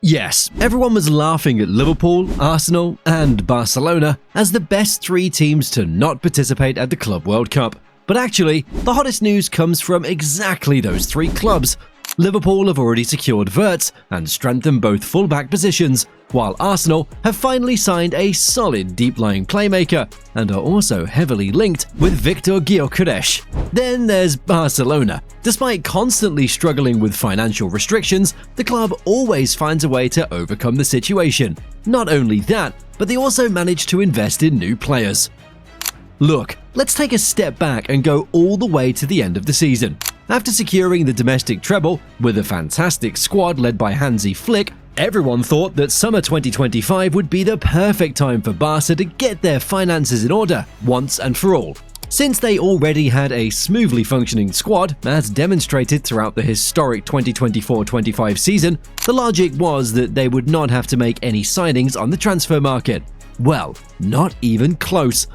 Yes, everyone was laughing at Liverpool, Arsenal, and Barcelona as the best three teams to not participate at the Club World Cup. But actually, the hottest news comes from exactly those three clubs. Liverpool have already secured Wirtz and strengthened both fullback positions, while Arsenal have finally signed a solid deep-lying playmaker and are also heavily linked with Victor Gyökeres. Then there's Barcelona. Despite constantly struggling with financial restrictions, the club always finds a way to overcome the situation. Not only that, but they also manage to invest in new players. Look, let's take a step back and go all the way to the end of the season. After securing the domestic treble with a fantastic squad led by Hansi Flick, everyone thought that summer 2025 would be the perfect time for Barca to get their finances in order once and for all. Since they already had a smoothly functioning squad, as demonstrated throughout the historic 2024-25 season, the logic was that they would not have to make any signings on the transfer market. Well, not even close.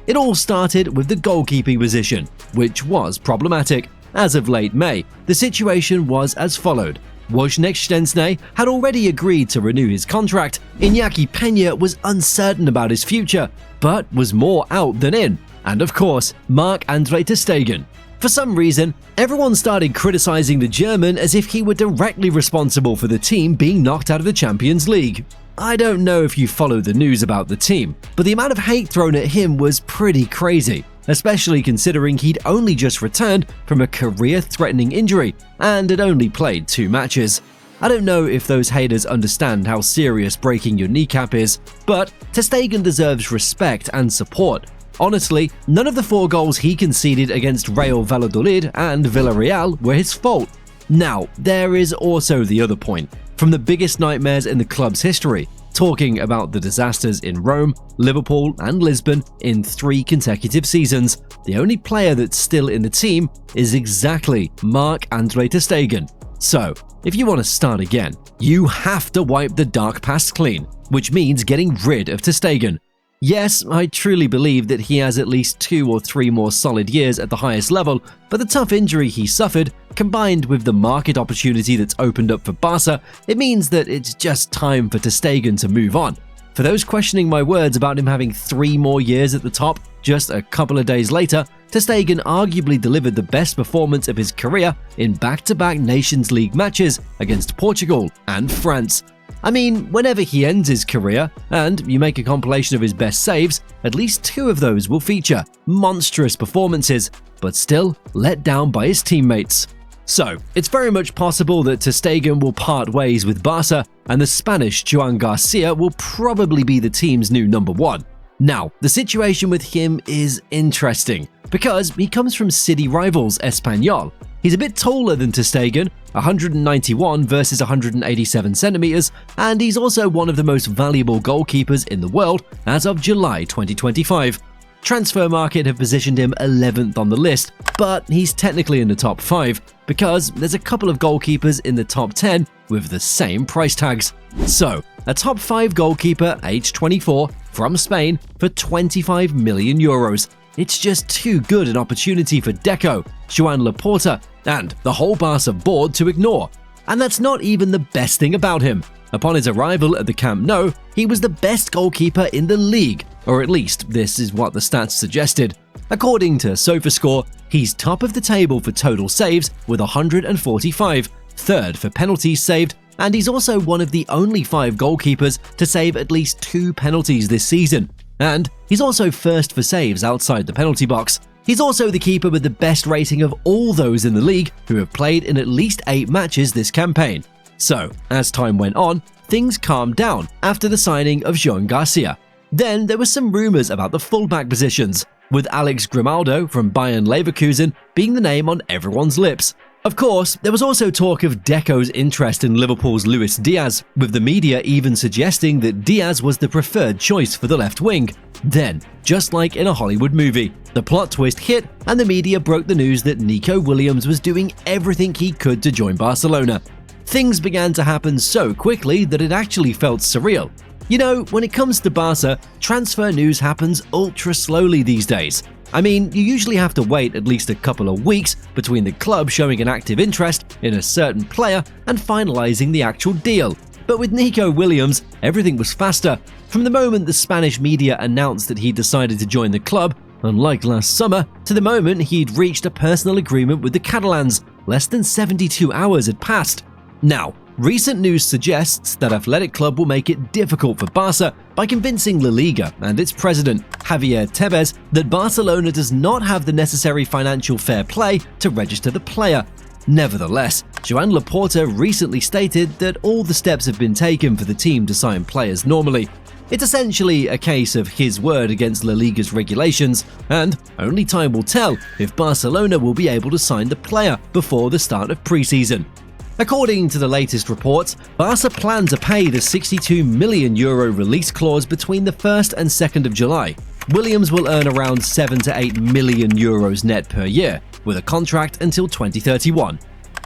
It all started with the goalkeeping position, which was problematic. As of late May, the situation was as followed. Wojciech Szczęsny had already agreed to renew his contract. Iñaki Peña was uncertain about his future, but was more out than in. And of course, Marc-André Stegen. For some reason, everyone started criticizing the German as if he were directly responsible for the team being knocked out of the Champions League. I don't know if you follow the news about the team, but the amount of hate thrown at him was pretty crazy, especially considering he'd only just returned from a career-threatening injury and had only played 2 matches. I don't know if those haters understand how serious breaking your kneecap is, but ter Stegen deserves respect and support. Honestly, none of the 4 goals he conceded against Real Valladolid and Villarreal were his fault. Now, there is also the other point. From the biggest nightmares in the club's history, talking about the disasters in Rome, Liverpool, and Lisbon in 3 consecutive seasons, the only player that's still in the team is exactly Marc-André ter Stegen. So, if you want to start again, you have to wipe the dark past clean, which means getting rid of ter Stegen. Yes, I truly believe that he has at least 2 or 3 more solid years at the highest level, but the tough injury he suffered, combined with the market opportunity that's opened up for Barca, it means that it's just time for ter Stegen to move on. For those questioning my words about him having 3 more years at the top, just a couple of days later, ter Stegen arguably delivered the best performance of his career in back-to-back Nations League matches against Portugal and France. I mean, whenever he ends his career, and you make a compilation of his best saves, at least 2 of those will feature monstrous performances, but still let down by his teammates. So, it's very much possible that ter Stegen will part ways with Barca, and the Spanish Joan García will probably be the team's new number 1. Now, the situation with him is interesting, because he comes from city rivals Espanyol. He's a bit taller than ter Stegen, 191 versus 187 centimeters, and he's also one of the most valuable goalkeepers in the world as of July 2025. Transfer Market have positioned him 11th on the list, but he's technically in the top 5 because there's a couple of goalkeepers in the top 10 with the same price tags. So, a top 5 goalkeeper, age 24, from Spain for 25 million euros. It's just too good an opportunity for Deco, Joan Laporta, and the whole Barca board to ignore. And that's not even the best thing about him. Upon his arrival at the Camp Nou, he was the best goalkeeper in the league, or at least this is what the stats suggested. According to SofaScore, he's top of the table for total saves with 145, third for penalties saved, and he's also one of the only 5 goalkeepers to save at least 2 penalties this season. And he's also first for saves outside the penalty box. He's also the keeper with the best rating of all those in the league who have played in at least 8 matches this campaign. So, as time went on, things calmed down after the signing of Joan García. Then there were some rumors about the fullback positions, with Alex Grimaldo from Bayern Leverkusen being the name on everyone's lips. Of course, there was also talk of Deco's interest in Liverpool's Luis Diaz, with the media even suggesting that Diaz was the preferred choice for the left wing. Then, just like in a Hollywood movie, the plot twist hit and the media broke the news that Nico Williams was doing everything he could to join Barcelona. Things began to happen so quickly that it actually felt surreal. You know, when it comes to Barca, transfer news happens ultra slowly these days. I mean, you usually have to wait at least a couple of weeks between the club showing an active interest in a certain player and finalizing the actual deal. But with Nico Williams, everything was faster. From the moment the Spanish media announced that he decided to join the club, unlike last summer, to the moment he'd reached a personal agreement with the Catalans, less than 72 hours had passed. Now, recent news suggests that Athletic Club will make it difficult for Barca by convincing La Liga and its president, Javier Tebas, that Barcelona does not have the necessary financial fair play to register the player. Nevertheless, Joan Laporta recently stated that all the steps have been taken for the team to sign players normally. It's essentially a case of his word against La Liga's regulations, and only time will tell if Barcelona will be able to sign the player before the start of pre-season. According to the latest reports, Barca plan to pay the €62 million release clause between the 1st and 2nd of July. Williams will earn around €7 to €8 million net per year, with a contract until 2031.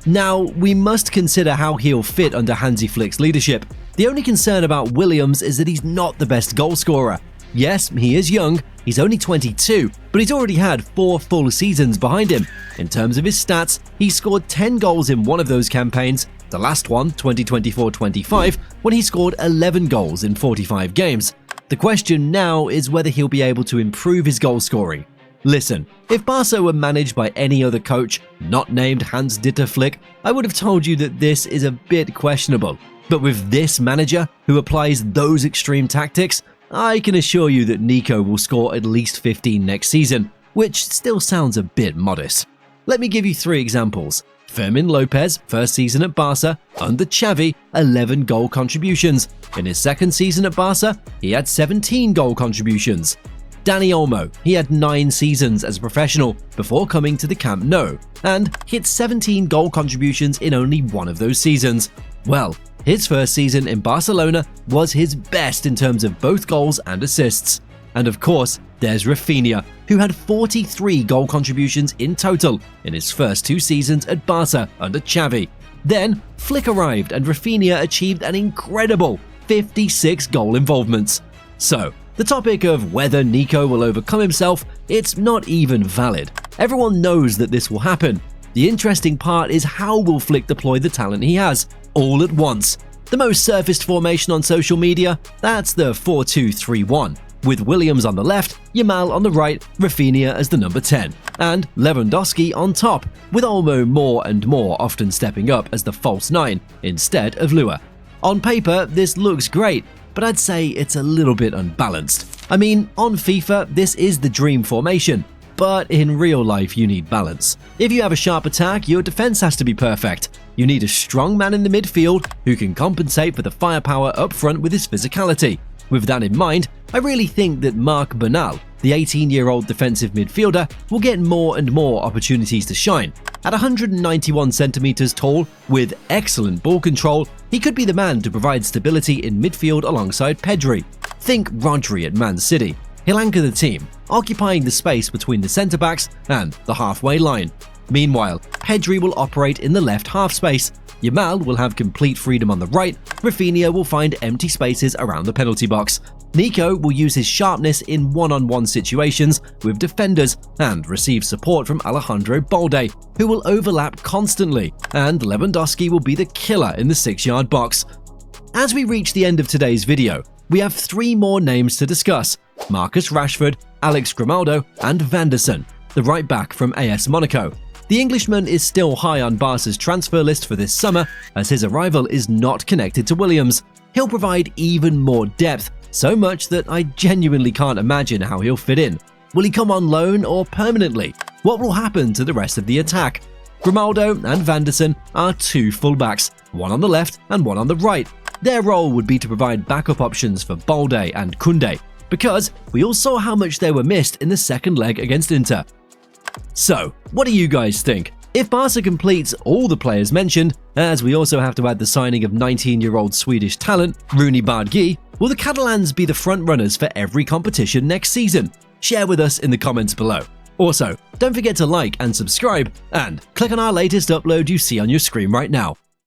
Now, we must consider how he'll fit under Hansi Flick's leadership. The only concern about Williams is that he's not the best goalscorer. Yes, he is young, he's only 22, but he's already had 4 full seasons behind him. In terms of his stats, he scored 10 goals in one of those campaigns, the last one, 2024-25, when he scored 11 goals in 45 games. The question now is whether he'll be able to improve his goal scoring. Listen, if Barca were managed by any other coach, not named Hans-Dieter Flick, I would have told you that this is a bit questionable. But with this manager, who applies those extreme tactics, I can assure you that Nico will score at least 15 next season, which still sounds a bit modest. Let me give you 3 examples. Fermin Lopez, first season at Barca, under Xavi, 11 goal contributions. In his second season at Barca, he had 17 goal contributions. Dani Olmo, he had 9 seasons as a professional before coming to the Camp Nou, and hit 17 goal contributions in only one of those seasons. Well, his first season in Barcelona was his best in terms of both goals and assists. And of course, there's Raphinha, who had 43 goal contributions in total in his first 2 seasons at Barca under Xavi. Then, Flick arrived and Raphinha achieved an incredible 56 goal involvements. So, the topic of whether Nico will overcome himself, it's not even valid. Everyone knows that this will happen. The interesting part is how will Flick deploy the talent he has, all at once. The most surfaced formation on social media, that's the 4-2-3-1, with Williams on the left, Yamal on the right, Raphinha as the number 10, and Lewandowski on top, with Olmo more and more often stepping up as the false 9 instead of Lua. On paper, this looks great, but I'd say it's a little bit unbalanced. I mean, on FIFA, this is the dream formation, but in real life you need balance. If you have a sharp attack, your defense has to be perfect. You need a strong man in the midfield who can compensate for the firepower up front with his physicality. With that in mind, I really think that Marc Bernal, the 18-year-old defensive midfielder, will get more and more opportunities to shine. At 191 centimeters tall, with excellent ball control, he could be the man to provide stability in midfield alongside Pedri. Think Rodri at Man City. He'll anchor the team, occupying the space between the centre-backs and the halfway line. Meanwhile, Pedri will operate in the left half space. Yamal will have complete freedom on the right, Raphinha will find empty spaces around the penalty box. Nico will use his sharpness in one-on-one situations with defenders and receive support from Alejandro Balde, who will overlap constantly, and Lewandowski will be the killer in the 6-yard box. As we reach the end of today's video, we have 3 more names to discuss: Marcus Rashford, Alex Grimaldo, and Vanderson, the right back from AS Monaco. The Englishman is still high on Barca's transfer list for this summer, as his arrival is not connected to Williams. He'll provide even more depth, so much that I genuinely can't imagine how he'll fit in. Will he come on loan or permanently? What will happen to the rest of the attack? Grimaldo and Vanderson are 2 fullbacks, one on the left and one on the right. Their role would be to provide backup options for Balde and Koundé, because we all saw how much they were missed in the second leg against Inter. So, what do you guys think? If Barca completes all the players mentioned, as we also have to add the signing of 19-year-old Swedish talent Rooney Bargi, will the Catalans be the frontrunners for every competition next season? Share with us in the comments below. Also, don't forget to like and subscribe, and click on our latest upload you see on your screen right now.